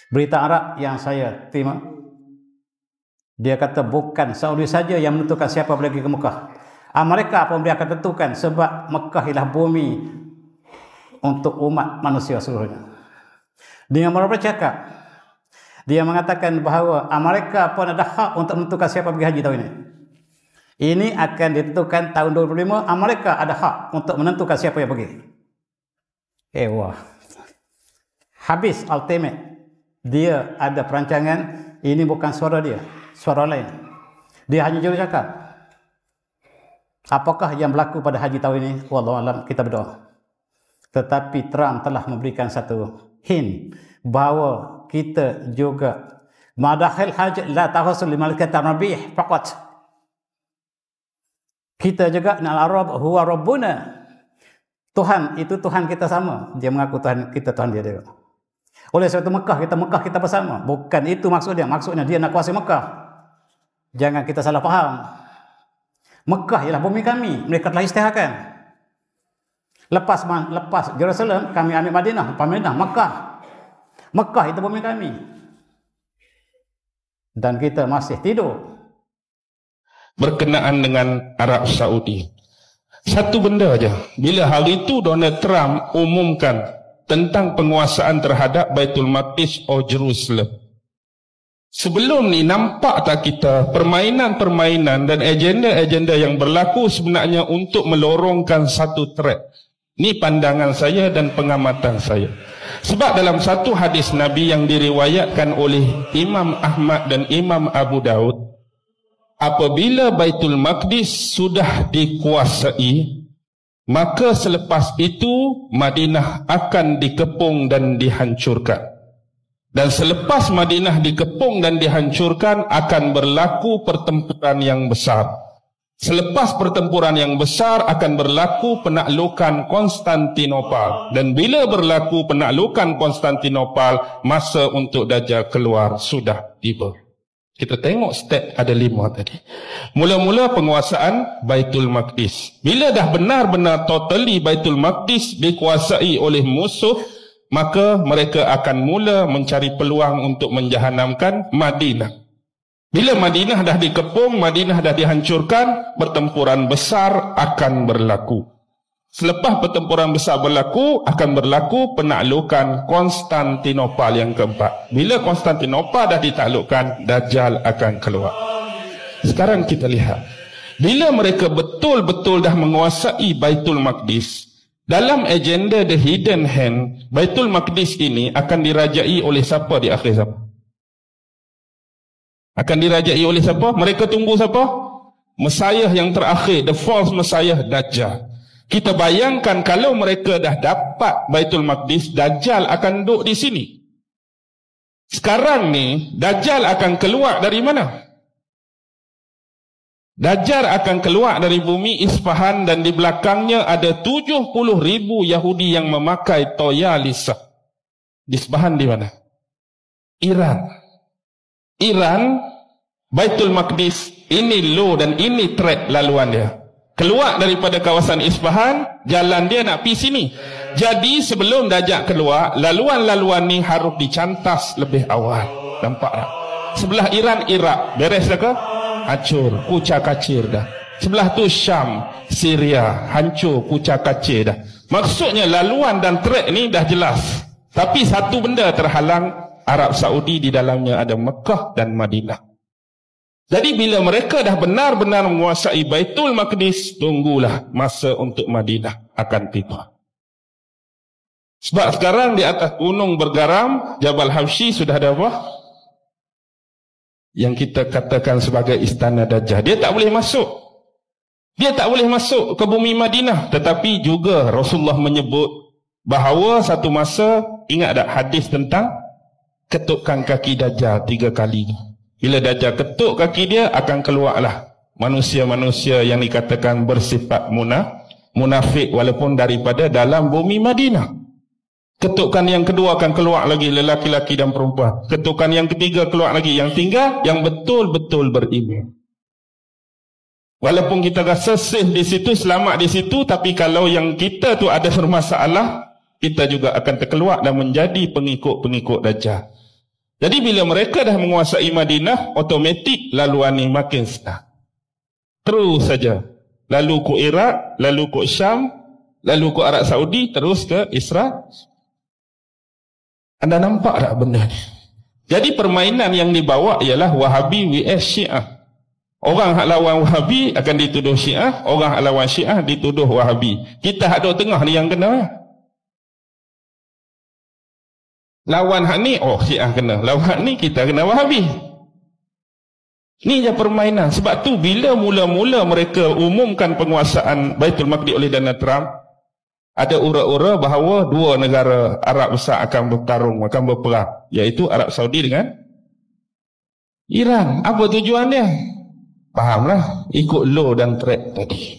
Berita Arab yang saya terima, dia kata bukan Saudi saja yang menentukan siapa boleh pergi ke Mekah. Amerika pun dia akan tentukan, sebab Mekah ialah bumi untuk umat manusia seluruhnya. Dengan bercakap, dia mengatakan bahawa Amerika pun ada hak untuk menentukan siapa pergi haji tahun ini. Ini akan ditentukan tahun 2025. Amerika ada hak untuk menentukan siapa yang pergi. Wah. Habis ultimate. Dia ada perancangan. Ini bukan suara dia, suara lain. Dia hanya juru cakap. Apakah yang berlaku pada haji tahun ini? Wallahualam, kita berdoa. Tetapi Trump telah memberikan satu hint bahawa kita juga madakhil hajj la taghassul limalkat rabih faqat. Kita juga al-arab huwa rabbuna. Tuhan itu Tuhan kita sama. Dia mengaku Tuhan kita, Tuhan dia. Oleh sebab itu Mekah kita bersama. Bukan itu maksudnya. Maksudnya dia nak kuasai Mekah. Jangan kita salah faham. Mekah ialah bumi kami. Mereka telah isytiharkan. Lepas Jerusalem, kami ambil Madinah, Mekah. Mekah itu bumi kami. Dan kita masih tidur. Berkenaan dengan Arab Saudi, satu benda aja. Bila hari itu Donald Trump umumkan tentang penguasaan terhadap Baitul Maqdis atau Jerusalem, sebelum ni nampak tak kita permainan-permainan dan agenda-agenda yang berlaku sebenarnya untuk melorongkan satu track. Ni pandangan saya dan pengamatan saya. Sebab dalam satu hadis Nabi yang diriwayatkan oleh Imam Ahmad dan Imam Abu Daud, apabila Baitul Maqdis sudah dikuasai, maka selepas itu Madinah akan dikepung dan dihancurkan. Dan selepas Madinah dikepung dan dihancurkan, akan berlaku pertempuran yang besar. Selepas pertempuran yang besar akan berlaku penaklukan Konstantinopel. Dan bila berlaku penaklukan Konstantinopel, masa untuk Dajjal keluar sudah tiba. Kita tengok step ada 5 tadi. Mula-mula penguasaan Baitul Maqdis. Bila dah benar-benar totally Baitul Maqdis dikuasai oleh musuh, maka mereka akan mula mencari peluang untuk menjahanamkan Madinah. Bila Madinah dah dikepung, Madinah dah dihancurkan, pertempuran besar akan berlaku. Selepas pertempuran besar berlaku, akan berlaku penaklukan Konstantinopel yang keempat. Bila Konstantinopel dah ditaklukkan, Dajjal akan keluar. Sekarang kita lihat, bila mereka betul-betul dah menguasai Baitul Maqdis, dalam agenda The Hidden Hand, Baitul Maqdis ini akan dirajai oleh siapa di akhir zaman? Akan dirajai oleh siapa? Mereka tunggu siapa? Messiah yang terakhir, the false Messiah, Dajjal. Kita bayangkan kalau mereka dah dapat Baitul Maqdis, Dajjal akan duduk di sini. Sekarang ni, Dajjal akan keluar dari mana? Dajjal akan keluar dari bumi Isfahan dan di belakangnya ada 70,000 Yahudi yang memakai toya lisah. Di Isfahan di mana? Iran, Baitul Maqdis, ini law dan ini track laluan dia. Keluar daripada kawasan Isfahan, jalan dia nak pergi sini. Jadi sebelum Dajjal keluar, laluan-laluan ni harus dicantas lebih awal. Nampak tak? Sebelah Iran, Iraq, beres dah ke? Hancur, kucak-kacir dah. Sebelah tu Syam, Syria, hancur, kucak-kacir dah. Maksudnya laluan dan track ni dah jelas. Tapi satu benda terhalang, Arab Saudi di dalamnya ada Mekah dan Madinah. Jadi bila mereka dah benar-benar menguasai Baitul Maqdis, tunggulah masa untuk Madinah akan tiba. Sebab sekarang di atas gunung bergaram, Jabal Habsyi sudah ada apa? Yang kita katakan sebagai istana Dajjal. Dia tak boleh masuk. Dia tak boleh masuk ke bumi Madinah. Tetapi juga Rasulullah menyebut bahawa satu masa, ingat tak hadis tentang ketukkan kaki Dajjal 3 kali. Bila Dajjal ketuk kaki dia, akan keluarlah manusia-manusia yang dikatakan bersifat munafik walaupun daripada dalam bumi Madinah. Ketukan yang kedua akan keluar lagi lelaki-lelaki dan perempuan. Ketukan yang ketiga keluar lagi. Yang tinggal yang betul-betul beriman. Walaupun kita rasa safe di situ, selamat di situ, tapi kalau yang kita tu ada bermasalah, kita juga akan terkeluar dan menjadi pengikut-pengikut Dajjal. Jadi bila mereka dah menguasai Madinah, otomatik laluan ni makin senang. Terus saja. Lalu ke Iraq, lalu ke Syam, lalu ke Arab Saudi, terus ke Israel. Anda nampak tak benda ni? Jadi permainan yang dibawa ialah Wahabi vs Syiah. Orang hak lawan Wahabi akan dituduh Syiah, orang hak lawan Syiah dituduh Wahabi. Kita hak duduk tengah ni yang kena. Lawan hak ni, oh Syiah kena. Lawan hak ni, kita kena Wahabi. Ni je permainan. Sebab tu bila mula-mula mereka umumkan penguasaan Baitul Maqdis oleh Donald Trump, ada ura-ura bahawa dua negara Arab besar akan bertarung, akan berperang, iaitu Arab Saudi dengan Iran. Apa tujuan dia? Fahamlah, ikut law dan threat tadi.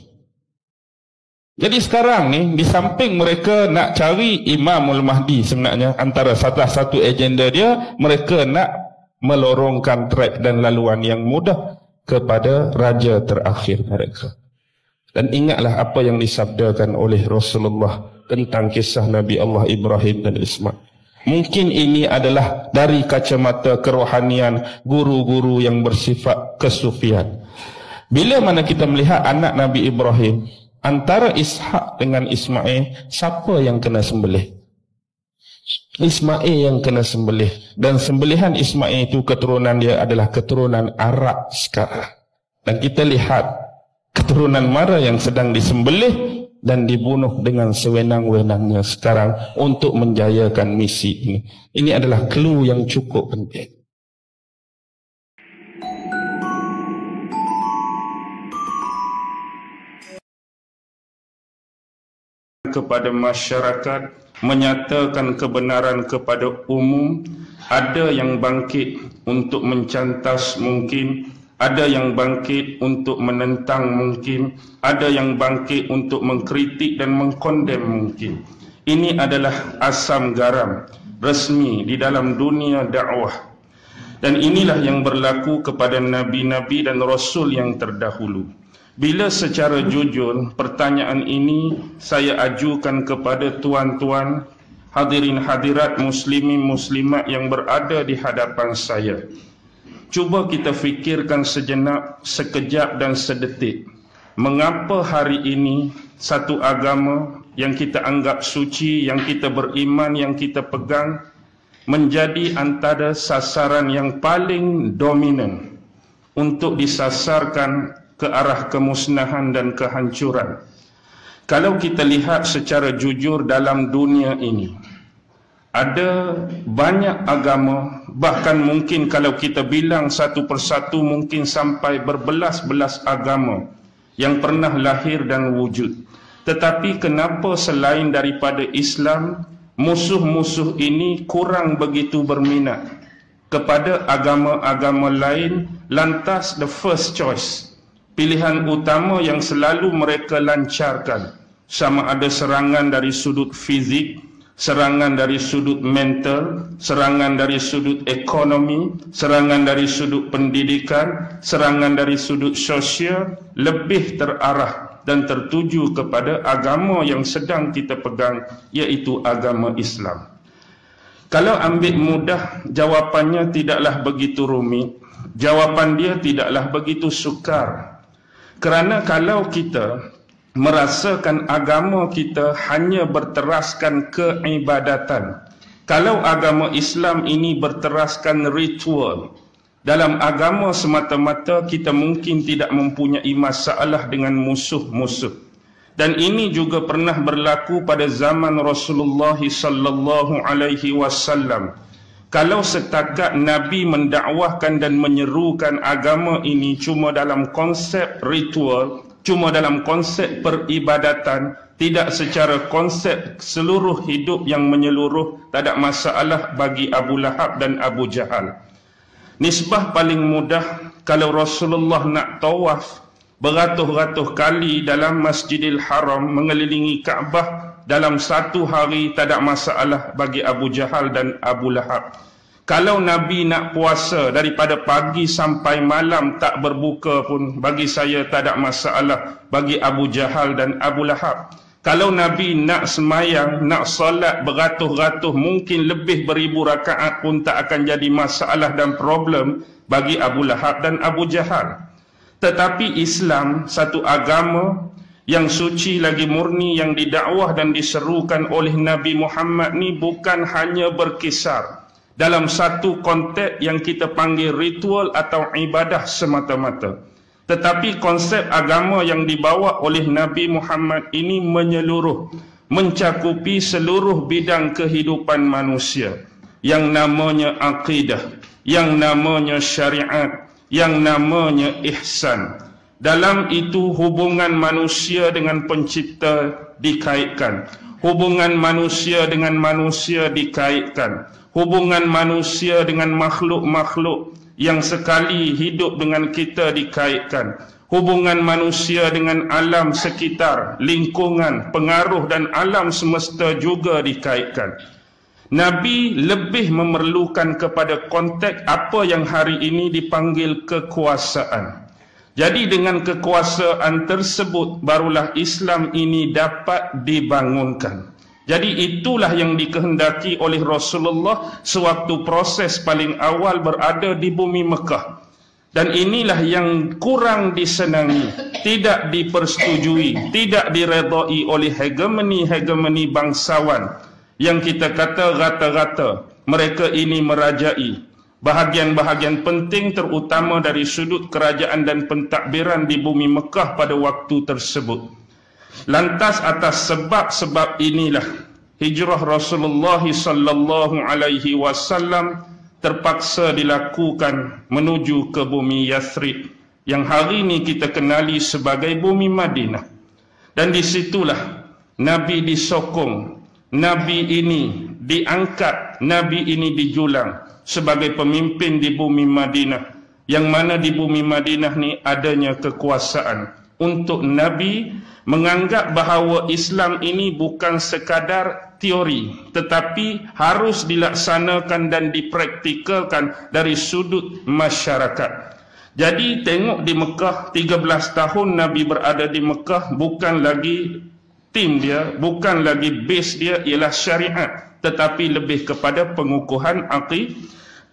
Jadi sekarang ni, di samping mereka nak cari Imamul Mahdi sebenarnya, antara salah satu agenda dia, mereka nak melorongkan track dan laluan yang mudah kepada raja terakhir mereka. Dan ingatlah apa yang disabdakan oleh Rasulullah tentang kisah Nabi Allah Ibrahim dan Ismail. Mungkin ini adalah dari kacamata kerohanian guru-guru yang bersifat kesufian. Bila mana kita melihat anak Nabi Ibrahim, antara Ishak dengan Ismail, siapa yang kena sembelih? Ismail yang kena sembelih. Dan sembelihan Ismail itu keturunan dia adalah keturunan Arab sekarang. Dan kita lihat keturunan mana yang sedang disembelih dan dibunuh dengan sewenang-wenangnya sekarang untuk menjayakan misi ini. Ini adalah clue yang cukup penting. Kepada masyarakat, menyatakan kebenaran kepada umum. Ada yang bangkit untuk mencantas mungkin, ada yang bangkit untuk menentang mungkin, ada yang bangkit untuk mengkritik dan mengkondem mungkin. Ini adalah asam garam resmi di dalam dunia dakwah. Dan inilah yang berlaku kepada nabi-nabi dan rasul yang terdahulu. Bila secara jujur pertanyaan ini saya ajukan kepada tuan-tuan, hadirin hadirat, muslimin muslimat yang berada di hadapan saya. Cuba kita fikirkan sejenak, sekejap dan sedetik. Mengapa hari ini satu agama yang kita anggap suci, yang kita beriman, yang kita pegang, menjadi antara sasaran yang paling dominan untuk disasarkan ke arah kemusnahan dan kehancuran. Kalau kita lihat secara jujur dalam dunia ini, ada banyak agama, bahkan mungkin kalau kita bilang satu persatu mungkin sampai berbelas-belas agama yang pernah lahir dan wujud. Tetapi kenapa selain daripada Islam, musuh-musuh ini kurang begitu berminat kepada agama-agama lain, lantas the first choice, pilihan utama yang selalu mereka lancarkan, sama ada serangan dari sudut fizik, serangan dari sudut mental, serangan dari sudut ekonomi, serangan dari sudut pendidikan, serangan dari sudut sosial, lebih terarah dan tertuju kepada agama yang sedang kita pegang, iaitu agama Islam. Kalau ambil mudah, jawapannya tidaklah begitu rumit. Jawapan dia tidaklah begitu sukar. Kerana kalau kita merasakan agama kita hanya berteraskan keibadatan, kalau agama Islam ini berteraskan ritual, dalam agama semata-mata kita mungkin tidak mempunyai masalah dengan musuh-musuh. Dan ini juga pernah berlaku pada zaman Rasulullah sallallahu alaihi wasallam. Kalau setakat Nabi mendakwahkan dan menyerukan agama ini cuma dalam konsep ritual, cuma dalam konsep peribadatan, tidak secara konsep seluruh hidup yang menyeluruh, tak ada masalah bagi Abu Lahab dan Abu Jahal. Nisbah paling mudah, kalau Rasulullah nak tawaf beratus-ratus kali dalam Masjidil Haram, mengelilingi Kaabah dalam satu hari, tak ada masalah bagi Abu Jahal dan Abu Lahab. Kalau Nabi nak puasa daripada pagi sampai malam tak berbuka pun, bagi saya tak ada masalah bagi Abu Jahal dan Abu Lahab. Kalau Nabi nak semayang, nak solat beratus-ratus, mungkin lebih beribu rakaat pun tak akan jadi masalah dan problem bagi Abu Lahab dan Abu Jahal. Tetapi Islam, satu agama yang suci lagi murni, yang didakwah dan diserukan oleh Nabi Muhammad ni bukan hanya berkisar dalam satu konteks yang kita panggil ritual atau ibadah semata-mata. Tetapi konsep agama yang dibawa oleh Nabi Muhammad ini menyeluruh, mencakupi seluruh bidang kehidupan manusia. Yang namanya akidah, yang namanya syariat, yang namanya ihsan. Dalam itu hubungan manusia dengan pencipta dikaitkan. Hubungan manusia dengan manusia dikaitkan. Hubungan manusia dengan makhluk-makhluk yang sekali hidup dengan kita dikaitkan. Hubungan manusia dengan alam sekitar, lingkungan, pengaruh dan alam semesta juga dikaitkan. Nabi lebih memerlukan kepada konteks apa yang hari ini dipanggil kekuasaan. Jadi dengan kekuasaan tersebut barulah Islam ini dapat dibangunkan. Jadi itulah yang dikehendaki oleh Rasulullah sewaktu proses paling awal berada di bumi Mekah. Dan inilah yang kurang disenangi, tidak dipersetujui, tidak diredai oleh hegemoni bangsawan yang kita kata rata-rata mereka ini merajai bahagian-bahagian penting terutama dari sudut kerajaan dan pentadbiran di bumi Mekah pada waktu tersebut. Lantas atas sebab-sebab inilah hijrah Rasulullah sallallahu alaihi wasallam terpaksa dilakukan menuju ke bumi Yathrib yang hari ini kita kenali sebagai bumi Madinah. Dan disitulah Nabi disokong, Nabi ini diangkat, Nabi ini dijulang sebagai pemimpin di bumi Madinah, yang mana di bumi Madinah ni adanya kekuasaan untuk Nabi menganggap bahawa Islam ini bukan sekadar teori, tetapi harus dilaksanakan dan dipraktikalkan dari sudut masyarakat. Jadi tengok di Mekah, 13 tahun Nabi berada di Mekah, bukan lagi tim dia, bukan lagi base dia ialah syariat, tetapi lebih kepada pengukuhan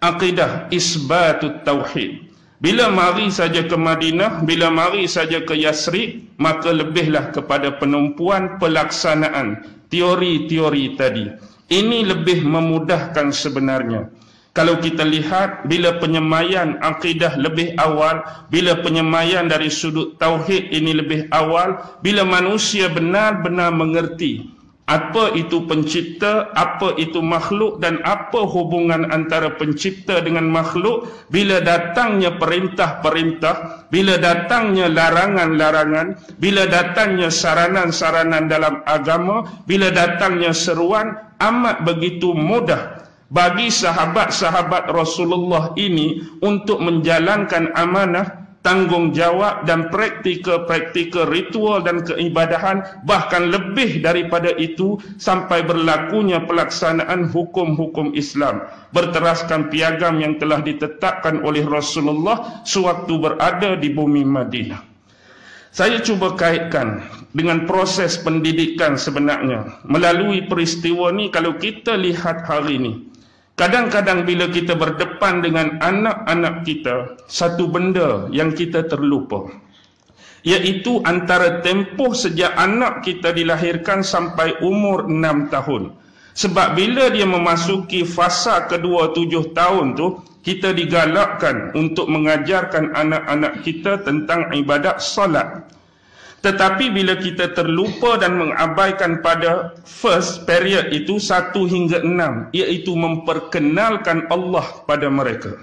akidah, isbatut tauhid. Bila mari saja ke Madinah, bila mari saja ke Yathrib, maka lebihlah kepada penumpuan pelaksanaan teori-teori tadi. Ini lebih memudahkan sebenarnya. Kalau kita lihat, bila penyemaian akidah lebih awal, bila penyemaian dari sudut tauhid ini lebih awal, bila manusia benar-benar mengerti apa itu pencipta, apa itu makhluk dan apa hubungan antara pencipta dengan makhluk, bila datangnya perintah-perintah, bila datangnya larangan-larangan, bila datangnya saranan-saranan dalam agama, bila datangnya seruan, amat begitu mudah bagi sahabat-sahabat Rasulullah ini untuk menjalankan amanah, tanggungjawab dan praktikal ritual dan keibadahan, bahkan lebih daripada itu sampai berlakunya pelaksanaan hukum-hukum Islam berteraskan piagam yang telah ditetapkan oleh Rasulullah sewaktu berada di bumi Madinah. Saya cuba kaitkan dengan proses pendidikan sebenarnya melalui peristiwa ni. Kalau kita lihat hari ini, kadang-kadang bila kita berdepan dengan anak-anak kita, satu benda yang kita terlupa, iaitu antara tempoh sejak anak kita dilahirkan sampai umur 6 tahun. Sebab bila dia memasuki fasa kedua 7 tahun tu, kita digalakkan untuk mengajarkan anak-anak kita tentang ibadat solat. Tetapi bila kita terlupa dan mengabaikan pada first period itu 1 hingga 6, iaitu memperkenalkan Allah pada mereka.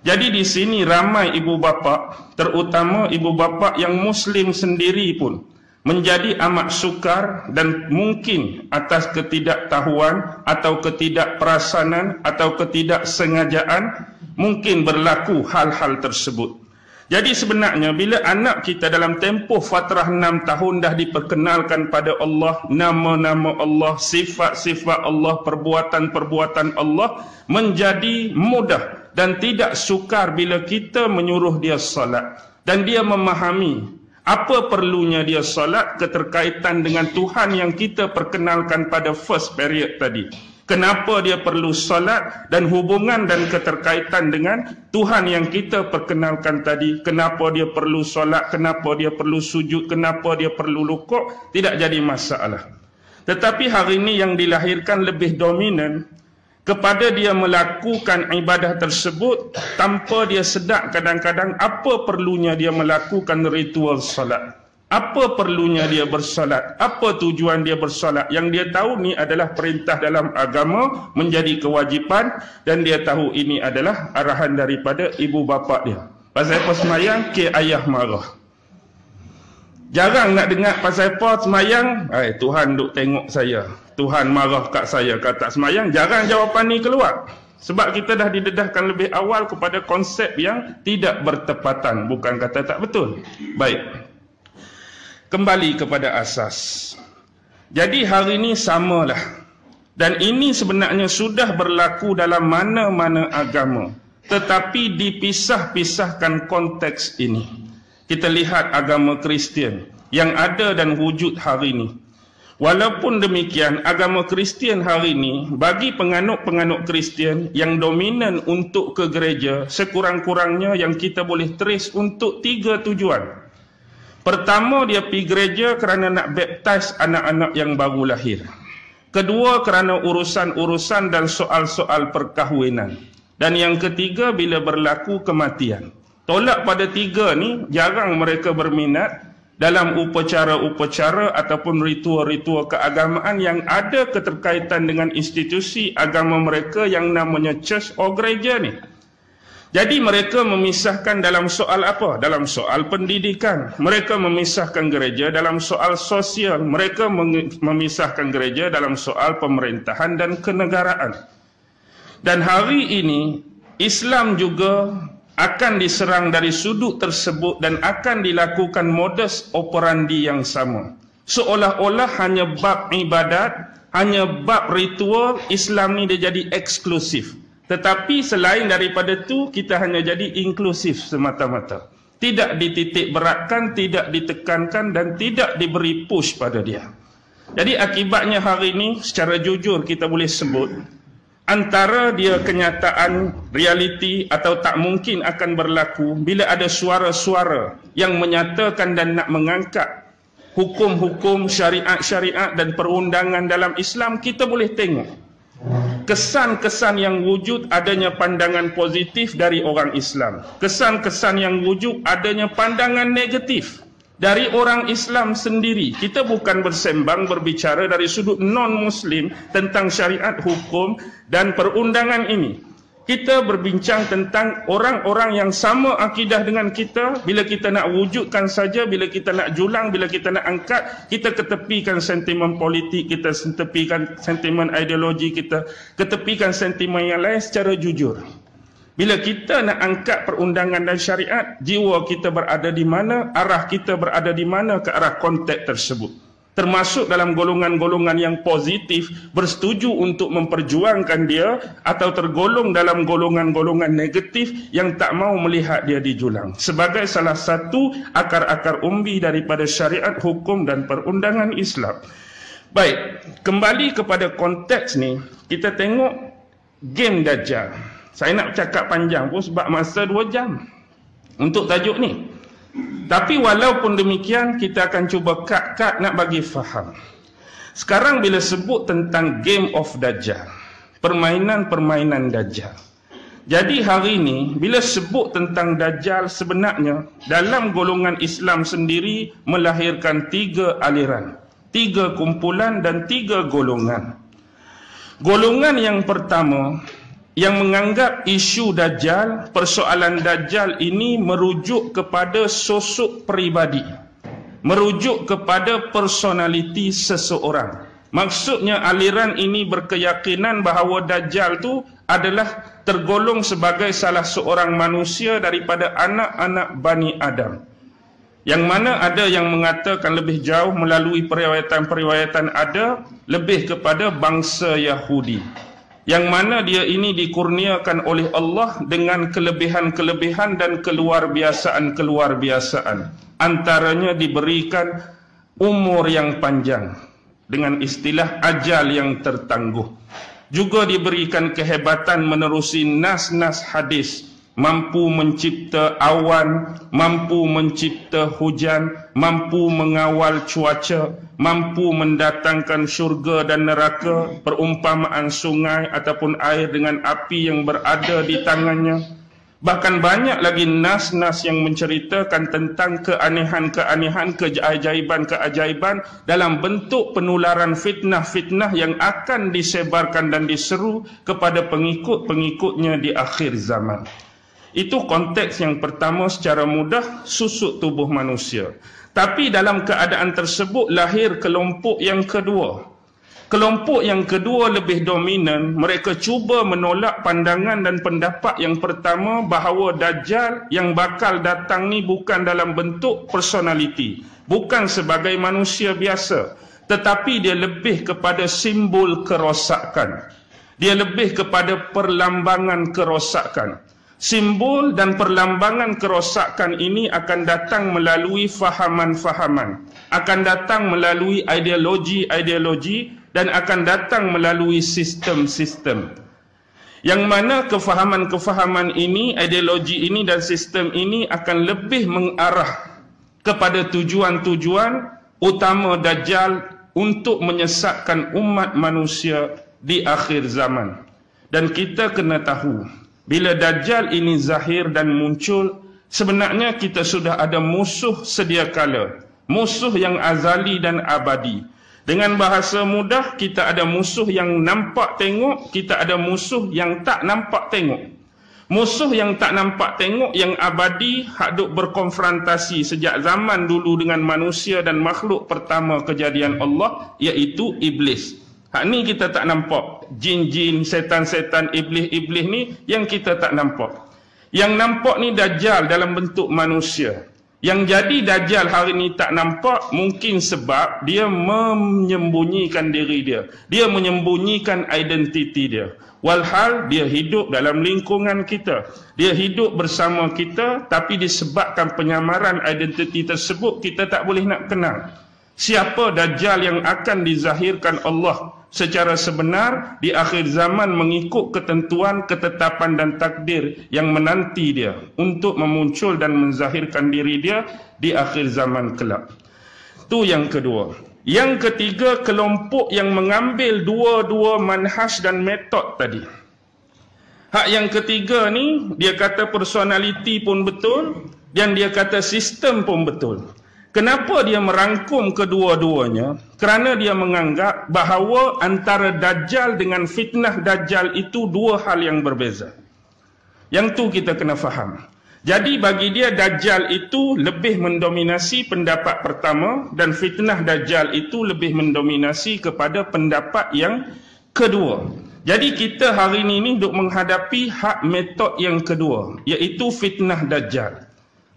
Jadi di sini ramai ibu bapa, terutama ibu bapa yang Muslim sendiri pun menjadi amat sukar dan mungkin atas ketidaktahuan atau ketidakperasanan atau ketidaksengajaan mungkin berlaku hal-hal tersebut. Jadi sebenarnya bila anak kita dalam tempoh fatrah 6 tahun dah diperkenalkan pada Allah, nama-nama Allah, sifat-sifat Allah, perbuatan-perbuatan Allah, menjadi mudah dan tidak sukar bila kita menyuruh dia salat dan dia memahami Apa perlunya dia solat? Keterkaitan dengan Tuhan yang kita perkenalkan pada first period tadi. Kenapa dia perlu solat dan hubungan dan keterkaitan dengan Tuhan yang kita perkenalkan tadi. Kenapa dia perlu solat, kenapa dia perlu sujud, kenapa dia perlu rukuk, tidak jadi masalah. Tetapi hari ini yang dilahirkan lebih dominan kepada dia melakukan ibadah tersebut tanpa dia sedar kadang-kadang apa perlunya dia melakukan ritual solat. Apa perlunya dia bersolat? Apa tujuan dia bersolat? Yang dia tahu ni adalah perintah dalam agama, menjadi kewajipan, dan dia tahu ini adalah arahan daripada ibu bapa dia. Pasal apa semayang? Ke ayah marah. Jarang nak dengar pasal apa semayang? Tuhan duk tengok saya. Tuhan marah kat saya kata semayang. Jarang jawapan ni keluar. Sebab kita dah didedahkan lebih awal kepada konsep yang tidak bertepatan. Bukan kata tak betul. Baik. Kembali kepada asas. Jadi hari ini samalah. Dan ini sebenarnya sudah berlaku dalam mana-mana agama. Tetapi dipisah-pisahkan konteks ini. Kita lihat agama Kristian yang ada dan wujud hari ini. Walaupun demikian, agama Kristian hari ini bagi penganut-penganut Kristian yang dominan untuk ke gereja, sekurang-kurangnya yang kita boleh trace untuk 3 tujuan. Pertama, dia pergi gereja kerana nak baptize anak-anak yang baru lahir. Kedua, kerana urusan-urusan dan soal-soal perkahwinan. Dan yang ketiga, bila berlaku kematian. Tolak pada 3 ni, jarang mereka berminat dalam upacara-upacara ataupun ritual-ritual keagamaan yang ada keterkaitan dengan institusi agama mereka yang namanya church atau gereja ni. Jadi mereka memisahkan dalam soal apa? Dalam soal pendidikan. Mereka memisahkan gereja dalam soal sosial. Mereka memisahkan gereja dalam soal pemerintahan dan kenegaraan. Dan hari ini, Islam juga akan diserang dari sudut tersebut dan akan dilakukan modus operandi yang sama. Seolah-olah hanya bab ibadat, hanya bab ritual, Islam ni dia jadi eksklusif. Tetapi selain daripada itu, kita hanya jadi inklusif semata-mata. Tidak dititik beratkan, tidak ditekankan dan tidak diberi push pada dia. Jadi akibatnya hari ini, secara jujur kita boleh sebut, antara dia kenyataan, realiti atau tak mungkin akan berlaku bila ada suara-suara yang menyatakan dan nak mengangkat hukum-hukum, syariat-syariat dan perundangan dalam Islam, kita boleh tengok kesan-kesan yang wujud adanya pandangan positif dari orang Islam. Kesan-kesan yang wujud adanya pandangan negatif dari orang Islam sendiri. Kita bukan bersembang berbicara dari sudut non-Muslim tentang syariat, hukum dan perundangan ini. Kita berbincang tentang orang-orang yang sama akidah dengan kita. Bila kita nak wujudkan saja, bila kita nak julang, bila kita nak angkat, kita ketepikan sentimen politik, kita ketepikan sentimen ideologi, kita ketepikan sentimen yang lain secara jujur. Bila kita nak angkat perundangan dan syariat, jiwa kita berada di mana, arah kita berada di mana ke arah konteks tersebut. Termasuk dalam golongan-golongan yang positif, bersetuju untuk memperjuangkan dia, atau tergolong dalam golongan-golongan negatif yang tak mau melihat dia dijulang. Sebagai salah satu akar-akar umbi daripada syariat, hukum dan perundangan Islam. Baik, kembali kepada konteks ni, kita tengok game Dajjal. Saya nak cakap panjang pun sebab masa 2 jam untuk tajuk ni. Tapi walaupun demikian, kita akan cuba cut nak bagi faham. Sekarang bila sebut tentang game of Dajjal, permainan-permainan Dajjal. Jadi hari ini, bila sebut tentang Dajjal, sebenarnya dalam golongan Islam sendiri melahirkan 3 aliran, 3 kumpulan dan 3 golongan. Golongan yang pertama, yang menganggap isu Dajjal, persoalan Dajjal ini merujuk kepada sosok peribadi, merujuk kepada personaliti seseorang. Maksudnya aliran ini berkeyakinan bahawa Dajjal itu adalah tergolong sebagai salah seorang manusia daripada anak-anak Bani Adam. Yang mana ada yang mengatakan lebih jauh melalui periwayatan-periwayatan ada, lebih kepada bangsa Yahudi. Yang mana dia ini dikurniakan oleh Allah dengan kelebihan-kelebihan dan keluar biasaan. Antaranya diberikan umur yang panjang dengan istilah ajal yang tertangguh. Juga diberikan kehebatan menerusi nas-nas hadis, mampu mencipta awan, mampu mencipta hujan, mampu mengawal cuaca, mampu mendatangkan syurga dan neraka, perumpamaan sungai ataupun air dengan api yang berada di tangannya. Bahkan banyak lagi nas-nas yang menceritakan tentang keanehan-keanehan, keajaiban-keajaiban dalam bentuk penularan fitnah-fitnah yang akan disebarkan dan diseru kepada pengikut-pengikutnya di akhir zaman. Itu konteks yang pertama, secara mudah susuk tubuh manusia. Tapi dalam keadaan tersebut lahir kelompok yang kedua. Kelompok yang kedua lebih dominan. Mereka cuba menolak pandangan dan pendapat yang pertama bahawa Dajjal yang bakal datang ni bukan dalam bentuk personality, bukan sebagai manusia biasa, tetapi dia lebih kepada simbol kerosakan. Dia lebih kepada perlambangan kerosakan. Simbol dan perlambangan kerosakan ini akan datang melalui fahaman-fahaman, akan datang melalui ideologi-ideologi, dan akan datang melalui sistem-sistem. Yang mana kefahaman-kefahaman ini, ideologi ini dan sistem ini akan lebih mengarah kepada tujuan-tujuan utama Dajjal untuk menyesatkan umat manusia di akhir zaman. Dan kita kena tahu, bila Dajjal ini zahir dan muncul, sebenarnya kita sudah ada musuh sedia kala. Musuh yang azali dan abadi. Dengan bahasa mudah, kita ada musuh yang nampak tengok, kita ada musuh yang tak nampak tengok. Musuh yang tak nampak tengok, yang abadi, hak duk berkonfrontasi sejak zaman dulu dengan manusia dan makhluk pertama kejadian Allah, iaitu iblis. Hak ni kita tak nampak. Jin-jin, setan-setan, iblis-iblis ni yang kita tak nampak. Yang nampak ni Dajjal dalam bentuk manusia. Yang jadi Dajjal hari ni tak nampak mungkin sebab dia menyembunyikan diri dia. Dia menyembunyikan identiti dia. Walhal dia hidup dalam lingkungan kita. Dia hidup bersama kita, tapi disebabkan penyamaran identiti tersebut kita tak boleh nak kenal. Siapa Dajjal yang akan dizahirkan Allah secara sebenar di akhir zaman mengikut ketentuan, ketetapan dan takdir yang menanti dia untuk memuncul dan menzahirkan diri dia di akhir zaman kelak. Itu yang kedua. Yang ketiga, kelompok yang mengambil dua-dua manhaj dan metod tadi. Hak yang ketiga ni, dia kata personality pun betul dan dia kata sistem pun betul. Kenapa dia merangkum kedua-duanya? Kerana dia menganggap bahawa antara Dajjal dengan fitnah Dajjal itu dua hal yang berbeza. Yang tu kita kena faham. Jadi bagi dia Dajjal itu lebih mendominasi pendapat pertama dan fitnah Dajjal itu lebih mendominasi kepada pendapat yang kedua. Jadi kita hari ini duk menghadapi hak metod yang kedua, iaitu fitnah Dajjal.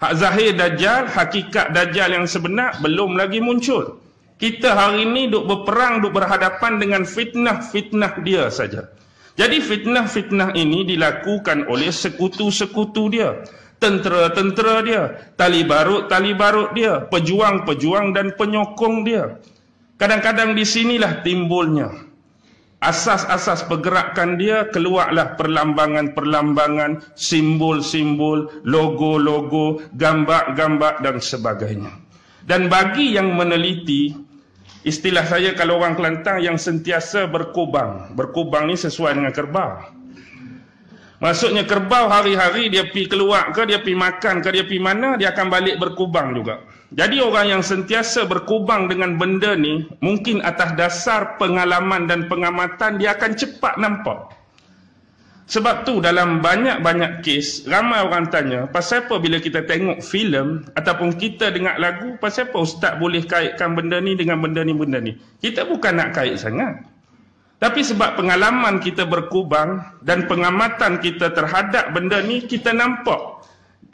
Hak zahir Dajjal, hakikat Dajjal yang sebenar belum lagi muncul. Kita hari ini duk berperang, duk berhadapan dengan fitnah-fitnah dia saja. Jadi fitnah-fitnah ini dilakukan oleh sekutu-sekutu dia, tentera-tentera dia, tali barut dia, pejuang-pejuang dan penyokong dia. Kadang-kadang di sinilah timbulnya asas-asas pergerakan dia, keluarlah perlambangan-perlambangan, simbol-simbol, logo-logo, gambar-gambar dan sebagainya. Dan bagi yang meneliti, istilah saya kalau orang Kelantan yang sentiasa berkubang. Berkubang ni sesuai dengan kerbau. Maksudnya kerbau hari-hari dia pergi keluar ke, dia pergi makan ke, dia pergi mana, dia akan balik berkubang juga. Jadi orang yang sentiasa berkubang dengan benda ni, mungkin atas dasar pengalaman dan pengamatan, dia akan cepat nampak. Sebab tu dalam banyak-banyak kes, ramai orang tanya, pasal apa bila kita tengok filem ataupun kita dengar lagu, pasal apa ustaz boleh kaitkan benda ni dengan benda ni. Kita bukan nak kait sangat. Tapi sebab pengalaman kita berkubang dan pengamatan kita terhadap benda ni, kita nampak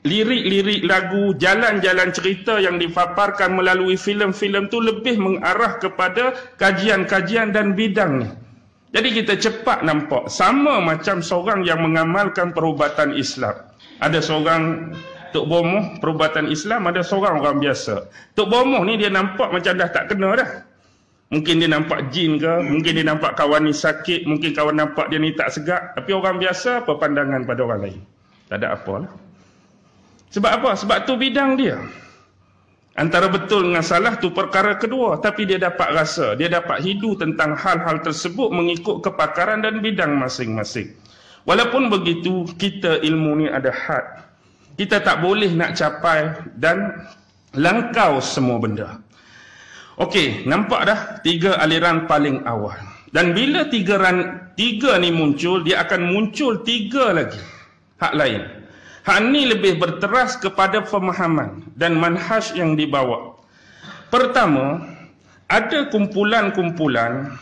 lirik-lirik lagu, jalan-jalan cerita yang dipaparkan melalui filem-filem tu lebih mengarah kepada kajian-kajian dan bidangnya. Jadi kita cepat nampak. Sama macam seorang yang mengamalkan perubatan Islam. Ada seorang Tok Bomoh perubatan Islam ada seorang orang biasa. Tok Bomoh ni dia nampak macam dah tak kena dah. Mungkin dia nampak jin ke, mungkin dia nampak kawan ni sakit, mungkin kawan nampak dia ni tak segak. Tapi orang biasa apa pandangan pada orang lain? Tak ada apalah. Sebab apa? Sebab tu bidang dia. Antara betul dengan salah tu perkara kedua. Tapi dia dapat rasa, dia dapat hidu tentang hal-hal tersebut mengikut kepakaran dan bidang masing-masing. Walaupun begitu, kita ilmu ni ada had. Kita tak boleh nak capai dan langkau semua benda. Okey, nampak dah 3 aliran paling awal. Dan bila 3 ni muncul, dia akan muncul 3 lagi hak lain. Hak ni lebih berteras kepada pemahaman dan manhaj yang dibawa. Pertama, ada kumpulan-kumpulan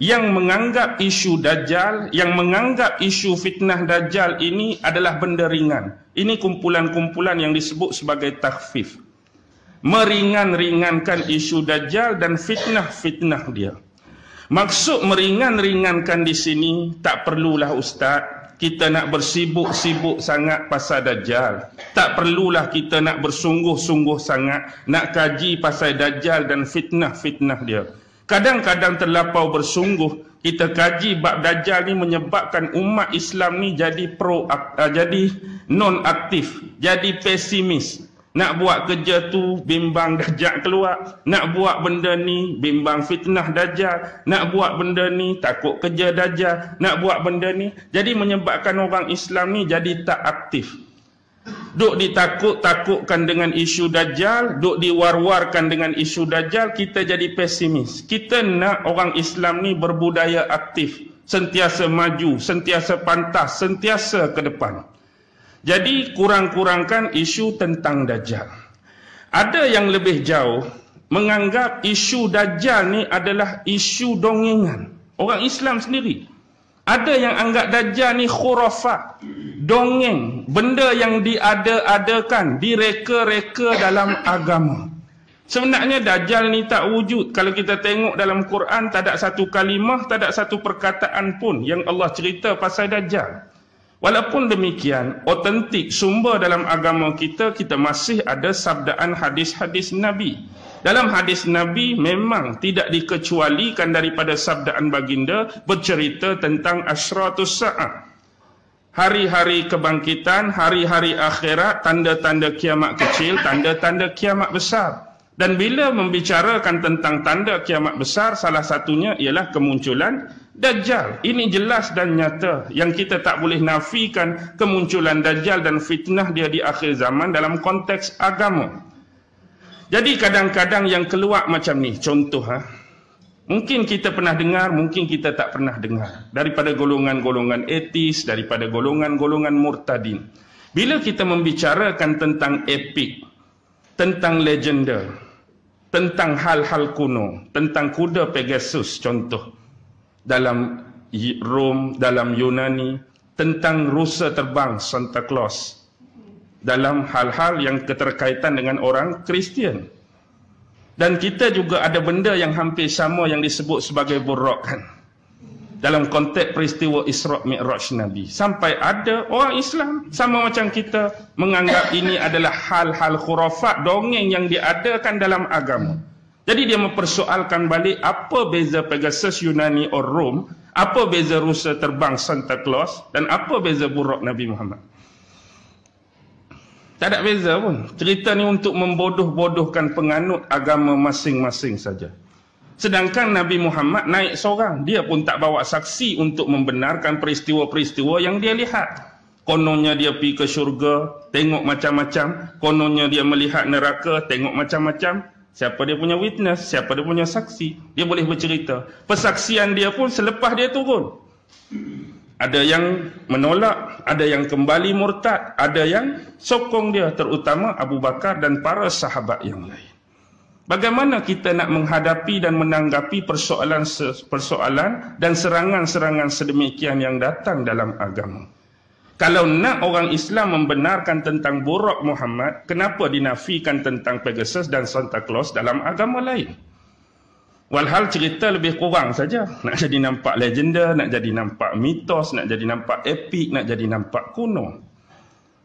yang menganggap isu Dajjal, yang menganggap isu fitnah Dajjal ini adalah benda ringan. Ini kumpulan-kumpulan yang disebut sebagai takhfif. Meringan-ringankan isu Dajjal dan fitnah-fitnah dia. Maksud meringan-ringankan di sini, tak perlulah Ustaz kita nak bersibuk-sibuk sangat pasal Dajjal. Tak perlulah kita nak bersungguh-sungguh sangat nak kaji pasal Dajjal dan fitnah-fitnah dia. Kadang-kadang terlampau bersungguh, kita kaji bab Dajjal ni menyebabkan umat Islam ni jadi non-aktif, jadi pesimis. Nak buat kerja tu, bimbang Dajjal keluar. Nak buat benda ni, bimbang fitnah Dajjal. Nak buat benda ni, takut kerja Dajjal. Nak buat benda ni. Jadi menyebabkan orang Islam ni jadi tak aktif. Duk ditakut-takutkan dengan isu Dajjal, duk diwar-warkan dengan isu Dajjal, kita jadi pesimis. Kita nak orang Islam ni berbudaya aktif. Sentiasa maju, sentiasa pantas, sentiasa ke depan. Jadi kurang-kurangkan isu tentang Dajjal. Ada yang lebih jauh menganggap isu Dajjal ni adalah isu dongengan. Orang Islam sendiri. Ada yang anggap Dajjal ni khurafat, dongeng, benda yang diada-adakan, direka-reka dalam agama. Sebenarnya Dajjal ni tak wujud. Kalau kita tengok dalam Quran, tak ada satu kalimah, tak ada satu perkataan pun yang Allah cerita pasal Dajjal. Walaupun demikian, otentik sumber dalam agama kita, kita masih ada sabdaan hadis-hadis Nabi. Dalam hadis Nabi memang tidak dikecualikan daripada sabdaan baginda bercerita tentang asyratus sa'ah. Hari-hari kebangkitan, hari-hari akhirat, tanda-tanda kiamat kecil, tanda-tanda kiamat besar. Dan bila membicarakan tentang tanda kiamat besar, salah satunya ialah kemunculan Dajjal. Ini jelas dan nyata yang kita tak boleh nafikan kemunculan Dajjal dan fitnah dia di akhir zaman dalam konteks agama. Jadi kadang-kadang yang keluar macam ni, contoh mungkin kita pernah dengar, mungkin kita tak pernah dengar. Daripada golongan-golongan etis, daripada golongan-golongan murtadin. Bila kita membicarakan tentang epik, tentang legenda, tentang hal-hal kuno, tentang kuda Pegasus contoh, dalam Rom, dalam Yunani, tentang rusa terbang Santa Claus, dalam hal-hal yang keterkaitan dengan orang Kristian. Dan kita juga ada benda yang hampir sama yang disebut sebagai buraq kan, dalam konteks peristiwa Isra' Mi'raj Nabi. Sampai ada orang Islam sama macam kita menganggap ini adalah hal-hal khurafat, dongeng yang diadakan dalam agama. Jadi dia mempersoalkan balik apa beza Pegasus Yunani or Rom, apa beza rusa terbang Santa Claus, dan apa beza buraq Nabi Muhammad. Tak ada beza pun. Cerita ni untuk membodoh-bodohkan penganut agama masing-masing saja. Sedangkan Nabi Muhammad naik seorang, dia pun tak bawa saksi untuk membenarkan peristiwa-peristiwa yang dia lihat. Kononnya dia pergi ke syurga, tengok macam-macam. Kononnya dia melihat neraka, tengok macam-macam. Siapa dia punya witness, siapa dia punya saksi, dia boleh bercerita. Persaksian dia pun selepas dia turun. Ada yang menolak, ada yang kembali murtad, ada yang sokong dia, terutama Abu Bakar dan para sahabat yang lain. Bagaimana kita nak menghadapi dan menanggapi persoalan dan serangan-serangan sedemikian yang datang dalam agama? Kalau nak orang Islam membenarkan tentang buraq Muhammad, kenapa dinafikan tentang Pegasus dan Santa Claus dalam agama lain? Walhal cerita lebih kurang saja. Nak jadi nampak legenda, nak jadi nampak mitos, nak jadi nampak epik, nak jadi nampak kuno.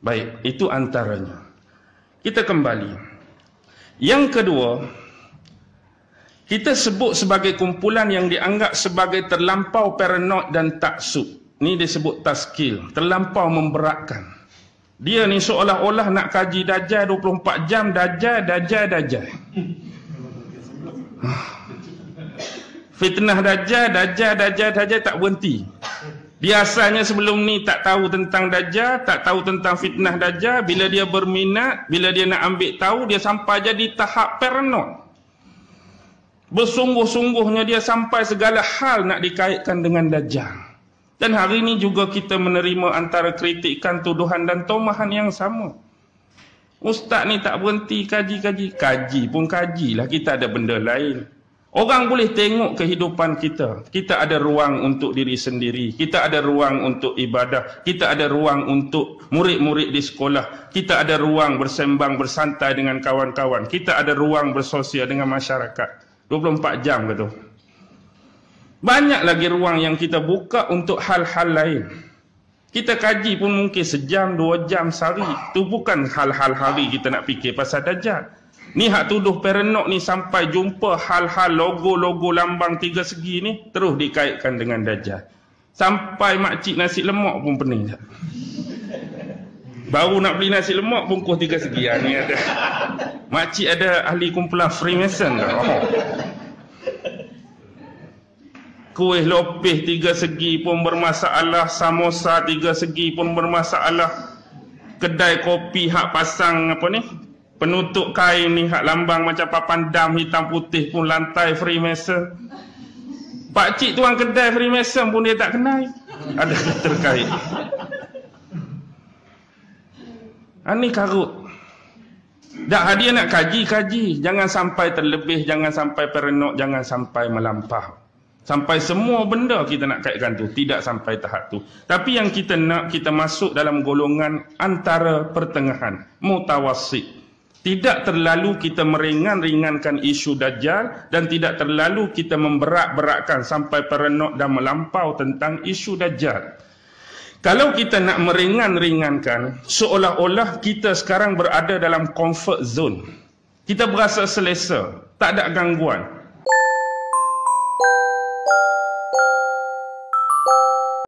Baik, itu antaranya. Kita kembali. Yang kedua, kita sebut sebagai kumpulan yang dianggap sebagai terlampau paranoid dan taksub. Ni disebut taskil, terlampau memberatkan. Dia ni seolah-olah nak kaji Dajjal 24 jam, Dajjal. Fitnah Dajjal tak berhenti. Dia asalnya sebelum ni tak tahu tentang Dajjal, tak tahu tentang fitnah Dajjal. Bila dia berminat, bila dia nak ambil tahu, dia sampai jadi tahap paranoid. Bersungguh-sungguhnya dia sampai segala hal nak dikaitkan dengan Dajjal. Dan hari ini juga kita menerima antara kritikan, tuduhan dan tomahan yang sama. Ustaz ni tak berhenti kaji. Kaji pun kajilah, kita ada benda lain. Orang boleh tengok kehidupan kita. Kita ada ruang untuk diri sendiri. Kita ada ruang untuk ibadah. Kita ada ruang untuk murid-murid di sekolah. Kita ada ruang bersembang, bersantai dengan kawan-kawan. Kita ada ruang bersosial dengan masyarakat. 24 jam ke tu? Banyak lagi ruang yang kita buka untuk hal-hal lain. Kita kaji pun mungkin sejam, 2 jam sehari. Itu bukan hal-hal hari kita nak fikir pasal Dajjal. Ni hak tuduh paranoid ni sampai jumpa hal-hal logo-logo lambang 3 segi ni terus dikaitkan dengan Dajjal. Sampai makcik nasi lemak pun pening. Baru nak beli nasi lemak bungkus 3 segi. Ni ada. Makcik ada ahli kumpulan Freemason ke? Kuih lopeh 3 segi pun bermasalah, samosa 3 segi pun bermasalah. Kedai kopi hak pasang apa ni? Penutup kain ni hak lambang macam papan dam hitam putih pun lantai Freemason. Pak cik tuan kedai Freemason pun dia tak kenal. Ada terkait. Ini karut. Dah dia nak kaji. Jangan sampai terlebih, jangan sampai paranoid, jangan sampai melampau. Sampai semua benda kita nak kaitkan tu. Tidak sampai tahap tu. Tapi yang kita nak, kita masuk dalam golongan antara pertengahan. Mutawassit. Tidak terlalu kita meringan-ringankan isu Dajjal. Dan tidak terlalu kita memberat-beratkan sampai paranoid dan melampau tentang isu Dajjal. Kalau kita nak meringan-ringankan, seolah-olah kita sekarang berada dalam comfort zone. Kita berasa selesa. Tak ada gangguan.